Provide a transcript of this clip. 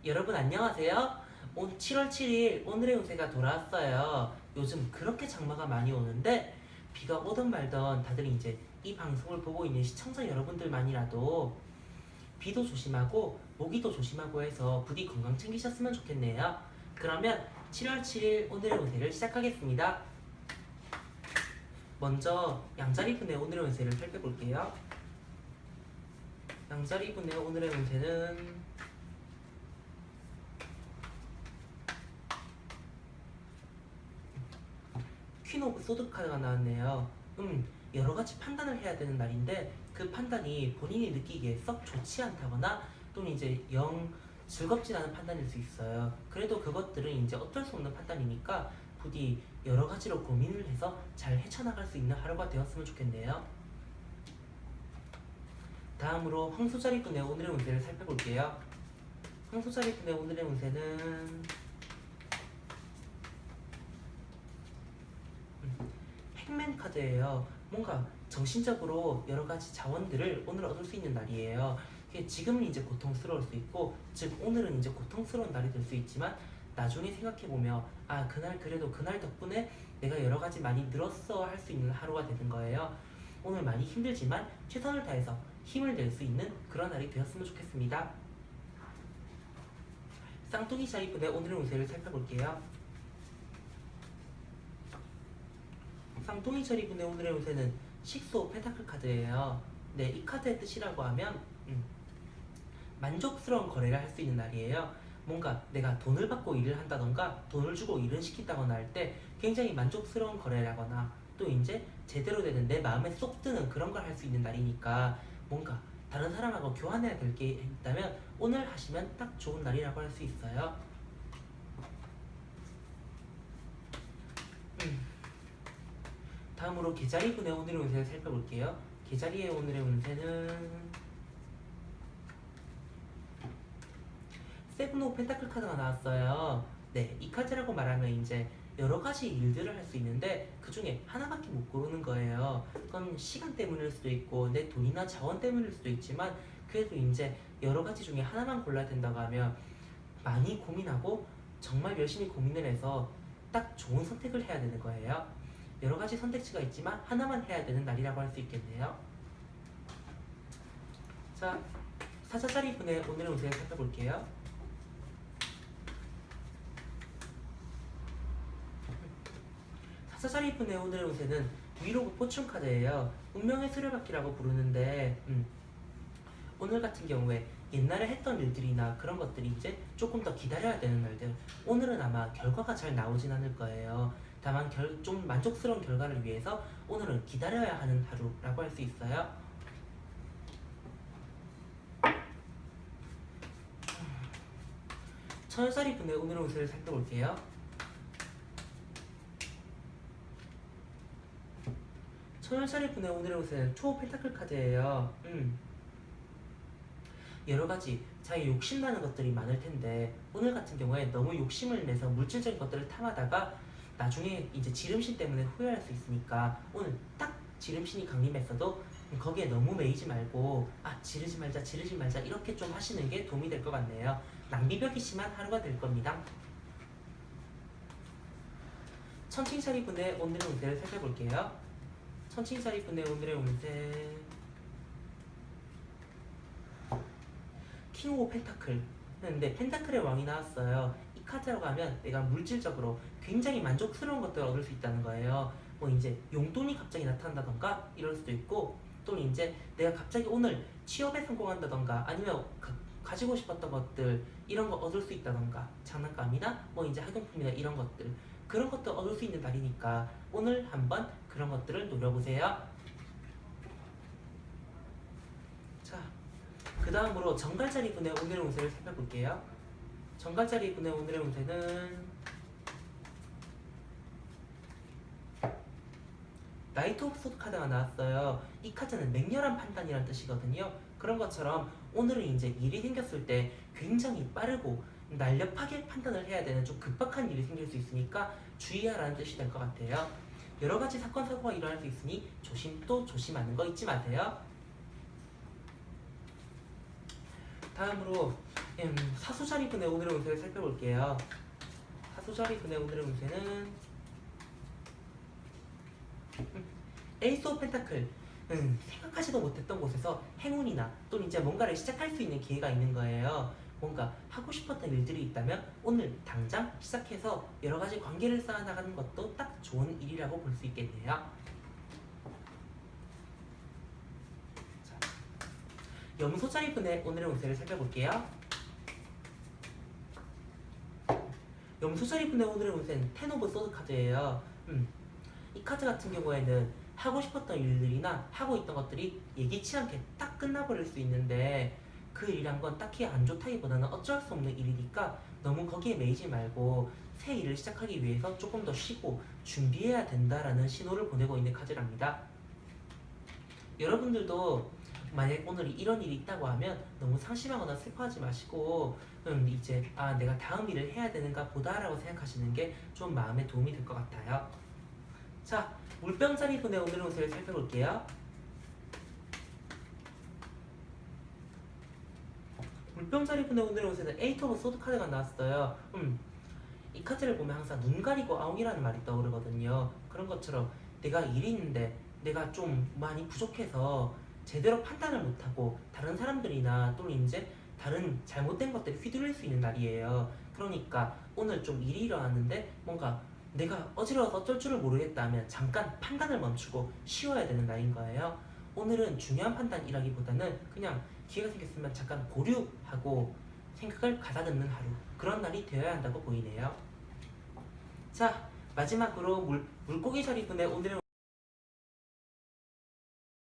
여러분 안녕하세요. 7월 7일 오늘의 운세가 돌아왔어요. 요즘 그렇게 장마가 많이 오는데 비가 오든 말든 다들 이제 이 방송을 보고 있는 시청자 여러분들만이라도 비도 조심하고 모기도 조심하고 해서 부디 건강 챙기셨으면 좋겠네요. 그러면 7월 7일 오늘의 운세를 시작하겠습니다. 먼저 양자리분의 오늘의 운세를 살펴볼게요. 양자리분의 오늘의 운세는 퀸 오브 소드 카드가 나왔네요. 여러 가지 판단을 해야 되는 날인데 그 판단이 본인이 느끼기에 썩 좋지 않다거나 또는 이제 영 즐겁지 않은 판단일 수 있어요. 그래도 그것들은 이제 어쩔 수 없는 판단이니까 부디 여러 가지로 고민을 해서 잘 헤쳐나갈 수 있는 하루가 되었으면 좋겠네요. 다음으로 황소자리분의 오늘의 운세를 살펴볼게요. 황소자리분의 오늘의 운세는 행맨 카드예요. 뭔가 정신적으로 여러 가지 자원들을 오늘 얻을 수 있는 날이에요. 지금은 이제 고통스러울 수 있고, 즉 오늘은 이제 고통스러운 날이 될 수 있지만 나중에 생각해보면 그날 그래도 그날 덕분에 내가 여러 가지 많이 늘었어 할 수 있는 하루가 되는 거예요. 오늘 많이 힘들지만 최선을 다해서 힘을 낼 수 있는 그런 날이 되었으면 좋겠습니다. 쌍둥이 자리분의 오늘의 운세를 살펴볼게요. 쌍둥이 자리분의 오늘의 운세는 식스 오브 펜타클 카드예요. 네, 이 카드의 뜻이라고 하면 만족스러운 거래를 할 수 있는 날이에요. 뭔가 내가 돈을 받고 일을 한다던가 돈을 주고 일을 시킨다거나 할 때 굉장히 만족스러운 거래를 하거나 또 이제 제대로 되는 내 마음에 쏙 드는 그런 걸 할 수 있는 날이니까 뭔가 다른 사람하고 교환해야 될 게 있다면 오늘 하시면 딱 좋은 날이라고 할 수 있어요. 다음으로 개자리분의 오늘의 운세를 살펴볼게요. 개자리의 오늘의 운세는 세븐 오브 펜타클 카드가 나왔어요. 네, 이 카드라고 말하면 이제 여러 가지 일들을 할 수 있는데 그 중에 하나밖에 못 고르는 거예요. 그건 시간 때문일 수도 있고 내 돈이나 자원 때문일 수도 있지만 그래도 이제 여러 가지 중에 하나만 골라야 된다고 하면 많이 고민하고 정말 열심히 고민을 해서 딱 좋은 선택을 해야 되는 거예요. 여러 가지 선택지가 있지만 하나만 해야 되는 날이라고 할 수 있겠네요. 자, 사자자리 분의 오늘의 운세를 살펴볼게요. 사자자리 분의 오늘의 운세는 윌 오브 포춘 카드예요. 운명의 수레바퀴라고 부르는데 오늘 같은 경우에 옛날에 했던 일들이나 그런 것들이 이제 조금 더 기다려야 되는 날들, 오늘은 아마 결과가 잘 나오진 않을 거예요. 다만 좀 만족스러운 결과를 위해서 오늘은 기다려야 하는 하루라고 할 수 있어요. 천여자리 분의 오늘의 운세를 살펴볼게요. 천여자리 분의 오늘의 운세는 투 오브 펜타클 카드예요. 여러 가지 자기 욕심나는 것들이 많을 텐데 오늘 같은 경우에 너무 욕심을 내서 물질적인 것들을 탐하다가 나중에 이제 지름신 때문에 후회할 수 있으니까 오늘 딱 지름신이 강림했어도 거기에 너무 매이지 말고 지르지 말자 이렇게 좀 하시는 게 도움이 될 것 같네요. 낭비벽이 심한 하루가 될 겁니다. 천칭자리 분의 오늘의 운세를 살펴볼게요. 천칭자리 분의 오늘의 운세 킹 오브 펜타클. 근데 펜타클의 왕이 나왔어요. 이 카드라고 하면 내가 물질적으로 굉장히 만족스러운 것들을 얻을 수 있다는 거예요. 뭐 이제 용돈이 갑자기 나타난다던가 이럴 수도 있고 또는 이제 내가 갑자기 오늘 취업에 성공한다던가 아니면 가지고 싶었던 것들 이런 거 얻을 수 있다던가 장난감이나 뭐 이제 학용품이나 이런 것들 그런 것도 얻을 수 있는 날이니까 오늘 한번 그런 것들을 노려보세요. 자, 그 다음으로 정갈자리 분의 오늘의 운세를 살펴볼게요. 정갈자리 분의 오늘의 운세는 나이트 오브 소드 카드가 나왔어요. 이 카드는 맹렬한 판단이라는 뜻이거든요. 그런 것처럼 오늘은 이제 일이 생겼을 때 굉장히 빠르고 날렵하게 판단을 해야 되는 좀 급박한 일이 생길 수 있으니까 주의하라는 뜻이 될 것 같아요. 여러 가지 사건 사고가 일어날 수 있으니 조심하는 거 잊지 마세요. 다음으로 사수자리분의 오늘의 운세를 살펴볼게요. 사수자리분의 오늘의 운세는 에이스 오브 펜타클. 생각하지도 못했던 곳에서 행운이나 또는 이제 뭔가를 시작할 수 있는 기회가 있는 거예요. 뭔가 하고 싶었던 일들이 있다면 오늘 당장 시작해서 여러 가지 관계를 쌓아나가는 것도 딱 좋은 일이라고 볼 수 있겠네요. 자, 염소자리분의 오늘의 운세를 살펴볼게요. 염소자리분의 오늘의 운세는 텐 오브 소드 카드예요. 이 카드 같은 경우에는 하고 싶었던 일들이나 하고 있던 것들이 예기치 않게 딱 끝나버릴 수 있는데 그 일이란 건 딱히 안 좋다기보다는 어쩔 수 없는 일이니까 너무 거기에 매이지 말고 새 일을 시작하기 위해서 조금 더 쉬고 준비해야 된다라는 신호를 보내고 있는 카드랍니다. 여러분들도 만약 오늘 이런 일이 있다고 하면 너무 상심하거나 슬퍼하지 마시고 이제 내가 다음 일을 해야 되는가 보다라고 생각하시는 게 좀 마음에 도움이 될 것 같아요. 자, 물병자리분의 오늘의 운세를 살펴볼게요. 물병자리분의 오늘의 운세는 에이트 오브 소드 카드가 나왔어요. 이 카드를 보면 항상 눈 가리고 아웅이라는 말이 떠오르거든요. 그런 것처럼 내가 일이 있는데 내가 좀 많이 부족해서 제대로 판단을 못하고 다른 사람들이나 또는 이제 다른 잘못된 것들이 휘둘릴 수 있는 날이에요. 그러니까 오늘 좀 일이 일어났는데 뭔가 내가 어지러워서 어쩔 줄을 모르겠다면 잠깐 판단을 멈추고 쉬어야 되는 날인 거예요. 오늘은 중요한 판단이라기보다는 그냥 기회가 생겼으면 잠깐 보류하고 생각을 가다듬는 하루, 그런 날이 되어야 한다고 보이네요. 자, 마지막으로 물고기 자리분의 오늘의